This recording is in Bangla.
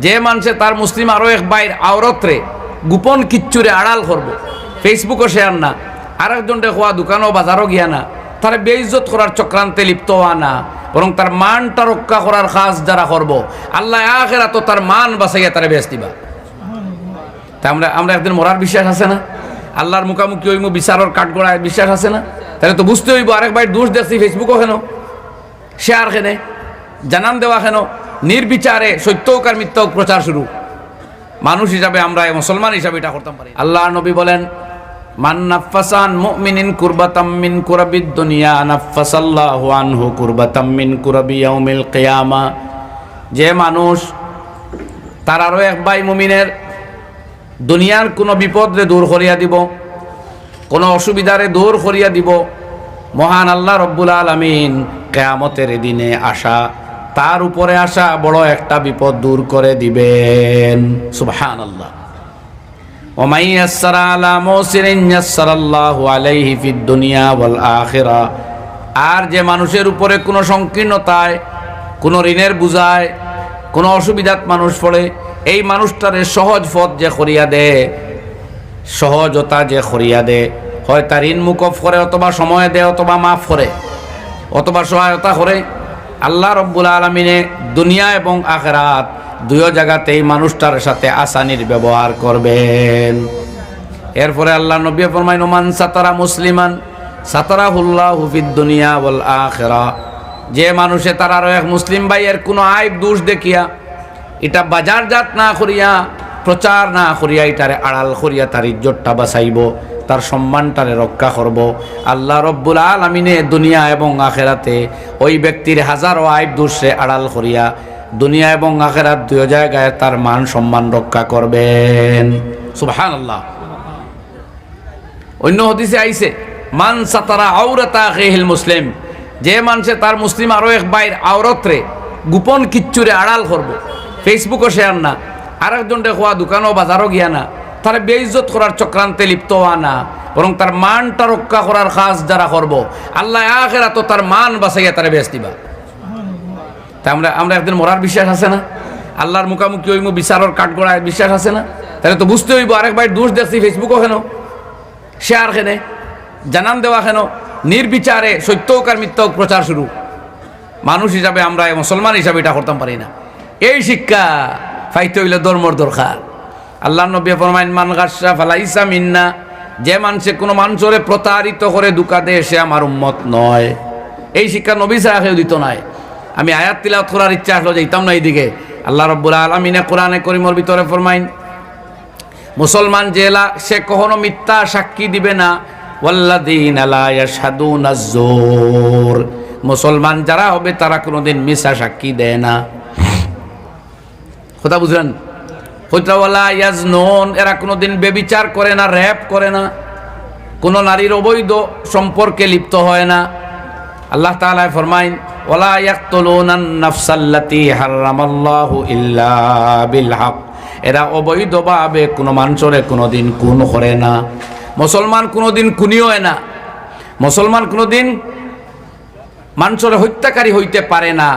যে মানুষে তার মুসলিম আরো এক বাইর আওরতরে গোপন কিচ্ছুরে আড়াল করবো, ফেসবুকও শেয়ার না, আরেকজনকে হওয়া দোকানও বাজারও গিয়া না, তার বেইজ্জত করার চক্রান্তে লিপ্ত হওয়া না, বরং তার মানটা রক্ষা করার কাজ যারা করবো আল্লাহ আখিরাত তো তার মান বাঁচাইয়া তারা বেশ দিবা। তা আমরা একদিন মরার বিশ্বাস আছে না? আল্লাহর মুখামুখি হইমু, বিচারের কাঠগড়ায় বিশ্বাস আছে না? তাহলে তো বুঝতে হইব আরেক ভাই দোষ দেখছি ফেসবুকও কেন, শেয়ার কেনে, জানান দেওয়া কেন, নির্বিচারে সত্য হোক আর মিথ্যা হোক প্রচার শুরু। মানুষ হিসাবে আমরা মুসলমান হিসাবে এটা করতাম পারি। আল্লাহ নবী বলেন, মান নাফাসান মুমিনিন কুরবাতাম মিন কুরাবিদ দুনিয়া নাফাসাল্লাহু আনহু কুরবাতাম মিন কুরাবি ইয়াউমিল কিয়ামা। যে মানুষ তার আরো এক ভাই মুমিনের দুনিয়ার কোনো বিপদরে দূর করিয়া দিব, কোনো অসুবিধারে দূর করিয়া দিব, মহান আল্লাহ রব্বুল আলামিন কিয়ামতের দিনে আসা তার উপরে আসা বড় একটা বিপদ দূর করে দিবেন। সুবহানাল্লাহ। ওয়া ইয়াসসারা আলা মুসিরিন ইয়াসসারাল্লাহু আলাইহি ফিদ দুনিয়া ওয়াল আখিরা। আর যে মানুষের উপরে কোনো সংকীর্ণতায়, কোনো ঋণের বুঝায়, কোনো অসুবিধাত মানুষ পড়ে, এই মানুষটারে সহজ পথ যে করিয়া দে, সহজতা যে করিয়া দে, হয় তার ঋণ মুকুব করে, অথবা সময় দে, অথবা মাফ করে, অথবা সহায়তা করে, আল্লাহ রব্বুল আলামিনে দুনিয়া এবং আখিরাত দুই জায়গাতে এই মানুষটার সাথে আসানির ব্যবহার করবেন। এরপরে আল্লাহ নবী ফরমায়, মান সাতারা মুসলিমান সাতারাহুল্লাহু ফিদ দুনিয়া ওয়াল আখিরা। যে মানুষে তার আরো এক মুসলিম ভাইয়ের কোনো আইব দোষ দেখিয়া এটা বাজারজাত না করিয়া, প্রচার না করিয়া, এটারে আড়াল করিয়া তার ইজ্জতটা বাঁচাইব, তার সম্মানটারে রক্ষা করব, আল্লাহ রব্বুল আলামিনে দুনিয়া এবং আখিরাতে ওই ব্যক্তির হাজারো আইব দোষে আড়াল করিয়া দুনিয়া এবং আখিরাত দুই জায়গায় তার মান সম্মান রক্ষা করবেন। সুবহানাল্লাহ। অন্য হাদিসে আইছে, মান সাতারা আওরাতা আখিহিল মুসলিম। যে মানুষে তার মুসলিম আরো এক বাইর আওরতরে গোপন কিচ্ছুরে আড়াল করবো, ফেসবুকও শেয়ার না, আরেকজনকে হওয়া দোকানও বাজারও গিয়া না, তার বেইজ্জত করার চক্রান্তে লিপ্ত হওয়া না, বরং তার মানটা রক্ষা করার কাজ যারা করবো আল্লাহ আখিরাত তো তার মান বাঁচাইয়া তারা বেশ দিবা। তা আমরা একদিন মরার বিশ্বাস আছে না? আল্লাহর মুখামুখি হইমু, বিচারের কাঠগড়ায় বিশ্বাস আছে না? তাহলে তো বুঝতে হইব আরেক ভাই দোষ দেখছি ফেসবুকও কেন, শেয়ার কেনে, জানান দেওয়া কেন, নির্বিচারে সত্য হোক আর মিথ্যা হোক প্রচার শুরু। মানুষ হিসাবে আমরা মুসলমান হিসাবে এটা করতাম পারি না। এই শিক্ষা পাইতে হইলে ধর্মর দরকার। আল্লাহ নবী ফরমাইন, মান গাসসা ফালাইসা মিন্না। যে মানুষে কোনো মানুষরে প্রতারিত করে দুকা দেয় সে আমার উম্মত নয়। এই শিক্ষা নবী ছাড়া কেউ দিত নাই। আমি আয়াত তিলাওয়াত করার ইচ্ছা আসলো, যাইতাম না এইদিকে। আল্লাহ রাব্বুল আলামিন কোরআনে কারীমের ভিতরে ফরমাইন, মুসলমান জেলা সে কখনো মিথ্যা সাক্ষী দিবে না। ওয়াল্লাযীনা লা ইয়াশহাদুনা আয-যুর। মুসলমান যারা হবে তারা কোনোদিন মিথ্যা সাক্ষী দেয় না। কথা বুঝলেন? ওয়ালা ইয়াজনুন, এরা কোনোদিন ব্যভিচার করে না, র‍্যাপ করে না, কোনো নারীর অবৈধ সম্পর্কে লিপ্ত হয় না। আল্লাহ তাআলা ফরমাইন, ওয়ালা ইয়াকতুলুনান নাফসাল্লাতী হারামাল্লাহু ইল্লা বিল হক। এরা অবৈধভাবে কোনো মানুষরে কোনোদিন খুন করে না। মুসলমান কোনোদিন খুনি হয় না, মুসলমান কোনোদিন মানুষরে হত্যাকারী হইতে পারে না।